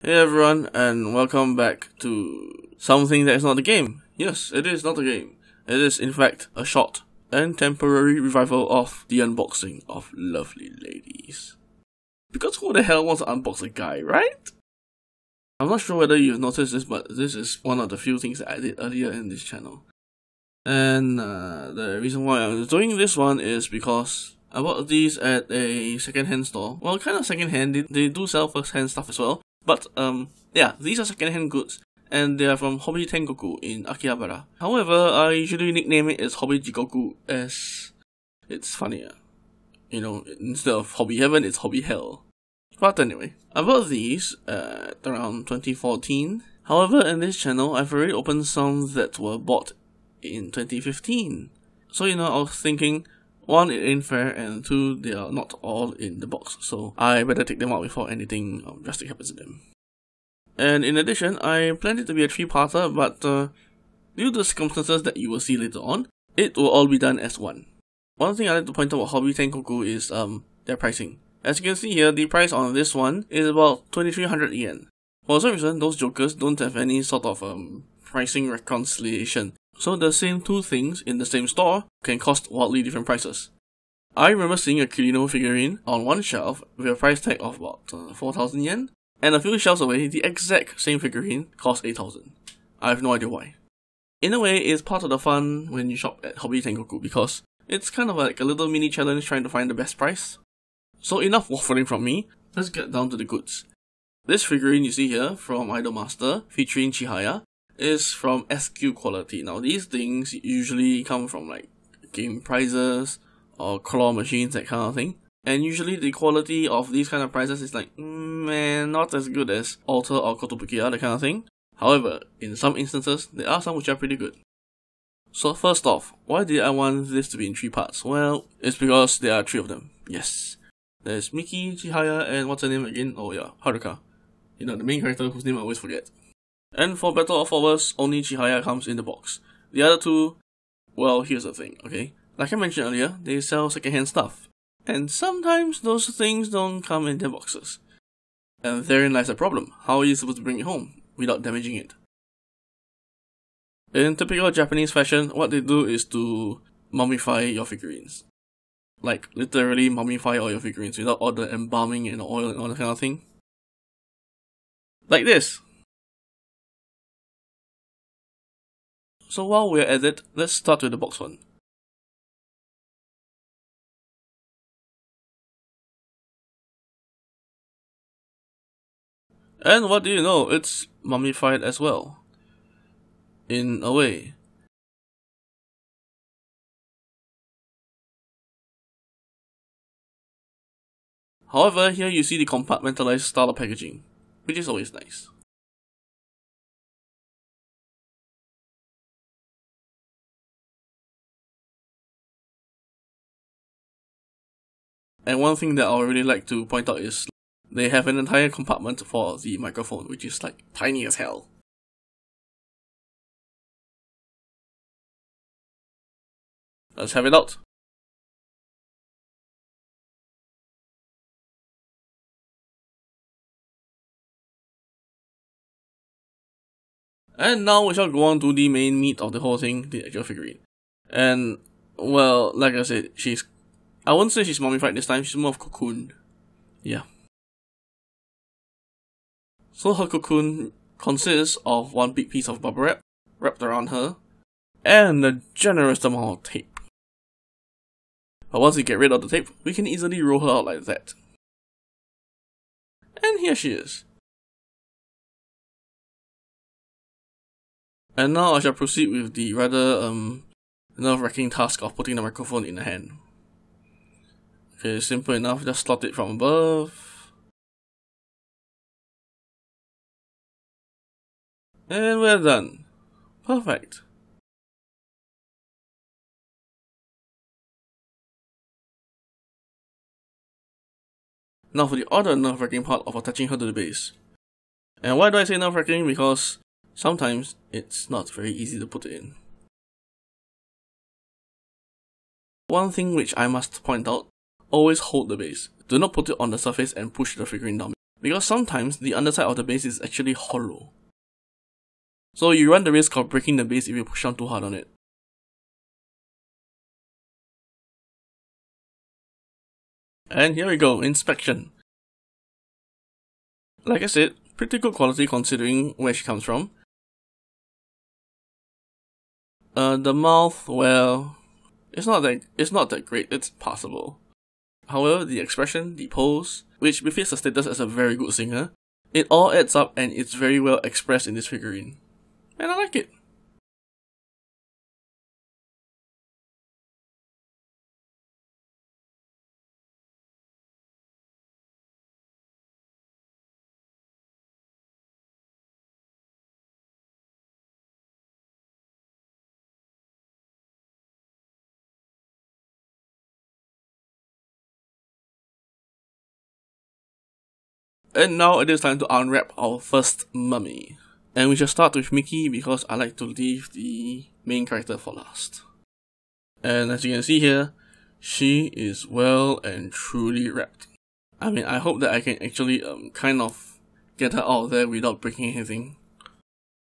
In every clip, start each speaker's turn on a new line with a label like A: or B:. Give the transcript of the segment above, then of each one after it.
A: Hey everyone, and welcome back to something that is not a game. Yes, it is not a game. It is in fact a short and temporary revival of the unboxing of lovely ladies. Because who the hell wants to unbox a guy, right? I'm not sure whether you've noticed this, but this is one of the few things that I did earlier in this channel. And the reason why I'm doing this one is because I bought these at a second-hand store. Well, kind of second-hand, they do sell first-hand stuff as well. But, yeah, these are second-hand goods, and they are from Hoshii Tengoku in Akihabara. However, I usually nickname it as Hoshii Jigoku as it's funnier. You know, instead of Hobby Heaven, it's Hobby Hell. But anyway, I bought these at around 2014. However, in this channel, I've already opened some that were bought in 2015. So, you know, I was thinking, one, it ain't fair, and two, they are not all in the box, so I better take them out before anything drastic happens to them. And in addition, I planned it to be a 3-parter, but due to circumstances that you will see later on, it will all be done as one. One thing I like to point out about Hoshii Tengoku is their pricing. As you can see here, the price on this one is about 2300 yen. For some reason, those jokers don't have any sort of pricing reconciliation. So the same two things in the same store can cost wildly different prices. I remember seeing a Kirino figurine on one shelf with a price tag of about 4000 yen, and a few shelves away, the exact same figurine cost 8000. I have no idea why. In a way, it's part of the fun when you shop at Hoshii Tengoku because it's kind of like a little mini challenge trying to find the best price. So enough waffling from me, let's get down to the goods. This figurine you see here from Idol Master featuring Chihaya is from SQ quality. Now these things usually come from like game prizes or claw machines, that kind of thing. And usually the quality of these kind of prizes is like, man, not as good as Alter or Kotobukiya, that kind of thing. However, in some instances, there are some which are pretty good. So first off, why did I want this to be in 3 parts? Well, it's because there are 3 of them. Yes. There's Miki, Chihaya, and what's her name again? Oh yeah, Haruka. You know, the main character whose name I always forget. And for better or for worse, only Chihaya comes in the box. The other two, well, here's the thing, okay? Like I mentioned earlier, they sell secondhand stuff. And sometimes those things don't come in their boxes. And therein lies the problem. How are you supposed to bring it home without damaging it? In typical Japanese fashion, what they do is to mummify your figurines. Like, literally mummify all your figurines without all the embalming and oil and all that kind of thing. Like this. So while we're at it, let's start with the box one. And what do you know, it's mummified as well. In a way. However, here you see the compartmentalized style of packaging, which is always nice. And one thing that I would really like to point out is they have an entire compartment for the microphone, which is like tiny as hell. Let's have it out. And now we shall go on to the main meat of the whole thing, the actual figurine. And, well, like I said, I wouldn't say she's mummified this time, she's more of cocooned. Yeah. So her cocoon consists of one big piece of bubble wrap, wrapped around her, and a generous amount of tape. But once we get rid of the tape, we can easily roll her out like that. And here she is. And now I shall proceed with the rather nerve-wracking task of putting the microphone in the hand. Okay, simple enough, just slot it from above. And we're done. Perfect. Now for the other nerve-wracking part of attaching her to the base. And why do I say nerve-wracking? Because sometimes it's not very easy to put it in. One thing which I must point out, always hold the base. Do not put it on the surface and push the figurine down, because sometimes the underside of the base is actually hollow. So you run the risk of breaking the base if you push down too hard on it. And here we go, inspection. Like I said, pretty good quality considering where she comes from. The mouth, well, it's not that great, it's passable. However, the expression, the pose, which befits her status as a very good singer, it all adds up and it's very well expressed in this figurine. And I like it. And now it is time to unwrap our first mummy. And we shall start with Miki because I like to leave the main character for last. And as you can see here, she is well and truly wrapped. I mean, I hope that I can actually kind of get her out of there without breaking anything.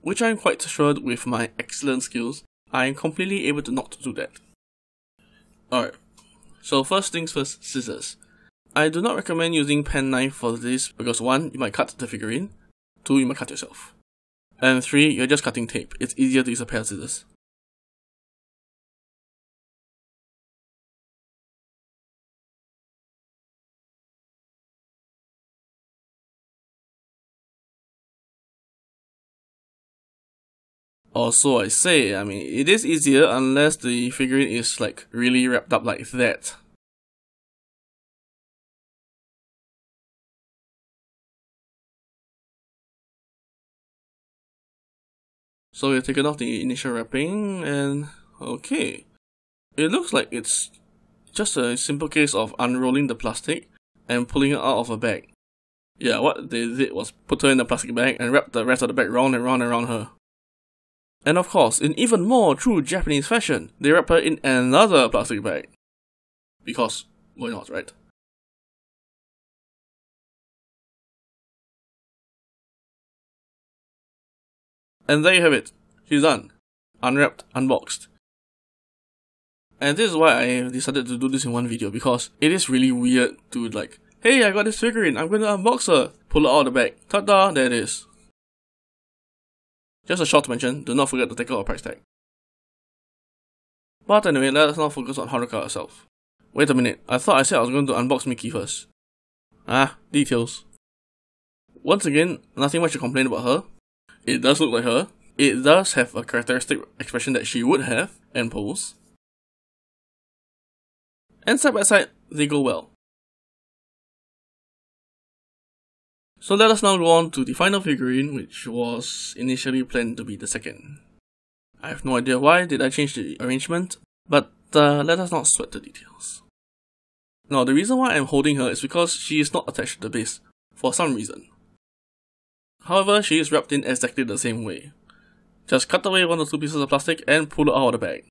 A: Which I'm quite sure with my excellent skills, I am completely able to not do that. Alright, so first things first, scissors. I do not recommend using pen knife for this because 1, you might cut the figurine, 2, you might cut yourself, and 3, you're just cutting tape. It's easier to use a pair of scissors. Or so I say, I mean, it is easier unless the figurine is like really wrapped up like that. So we've taken off the initial wrapping and okay. It looks like it's just a simple case of unrolling the plastic and pulling it out of a bag. Yeah, what they did was put her in the plastic bag and wrap the rest of the bag round and round and round her. And of course, in even more true Japanese fashion, they wrap her in another plastic bag. Because, why not, right? And there you have it. She's done. Unwrapped, unboxed. And this is why I decided to do this in one video, because it is really weird to like, hey, I got this figurine, I'm going to unbox her. Pull her out of the bag. Ta-da, there it is. Just a short mention, do not forget to take out a price tag. But anyway, let us now focus on Haruka herself. Wait a minute, I thought I said I was going to unbox Miki first. Ah, details. Once again, nothing much to complain about her. It does look like her. It does have a characteristic expression that she would have, and pose. And side by side, they go well. So let us now go on to the final figurine, which was initially planned to be the second. I have no idea why did I change the arrangement, but let us not sweat the details. Now the reason why I'm holding her is because she is not attached to the base, for some reason. However, she is wrapped in exactly the same way. Just cut away 1 or 2 pieces of plastic and pull it out of the bag.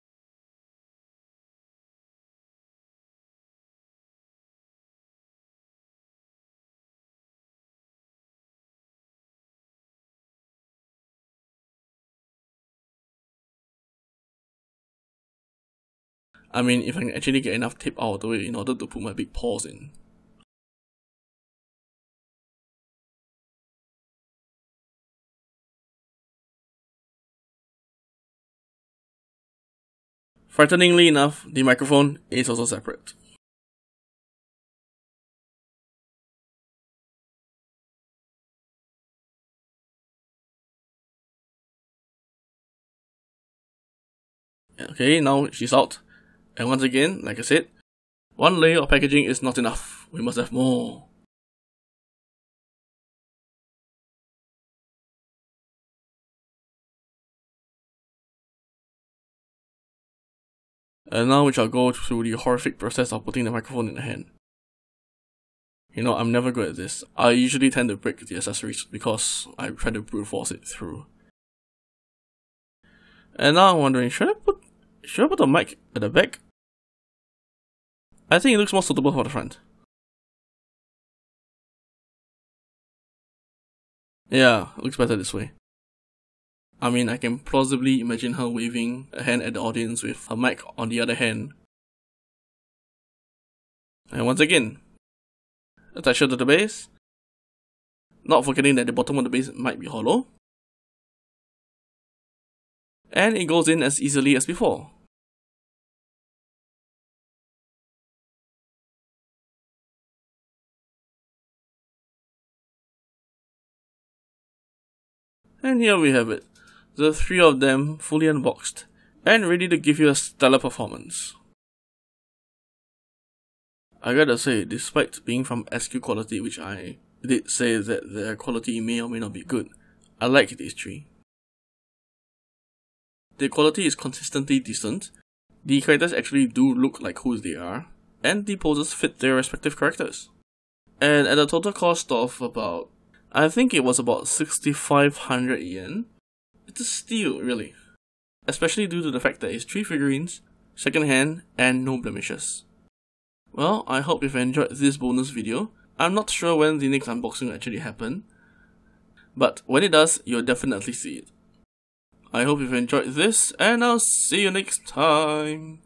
A: I mean, if I can actually get enough tape out of the way in order to put my big paws in. Frighteningly enough, the microphone is also separate. Okay, now she's out. And once again, like I said, 1 layer of packaging is not enough. We must have more. And now we shall go through the horrific process of putting the microphone in the hand. You know, I'm never good at this. I usually tend to break the accessories because I try to brute force it through. And now I'm wondering, should I put the mic at the back? I think it looks more suitable for the front. Yeah, looks better this way. I mean, I can plausibly imagine her waving a hand at the audience with her mic on the other hand. And once again, attach her to the base, not forgetting that the bottom of the base might be hollow. And it goes in as easily as before. And here we have it, the three of them fully unboxed, and ready to give you a stellar performance. I gotta say, despite being from SQ quality, which I did say that their quality may or may not be good, I like these three. The quality is consistently decent, the characters actually do look like who they are, and the poses fit their respective characters. And at a total cost of about, I think it was about 6,500 yen, it's a steal really. Especially due to the fact that it's 3 figurines, second hand, and no blemishes. Well, I hope you've enjoyed this bonus video. I'm not sure when the next unboxing will actually happen, but when it does, you'll definitely see it. I hope you've enjoyed this, and I'll see you next time.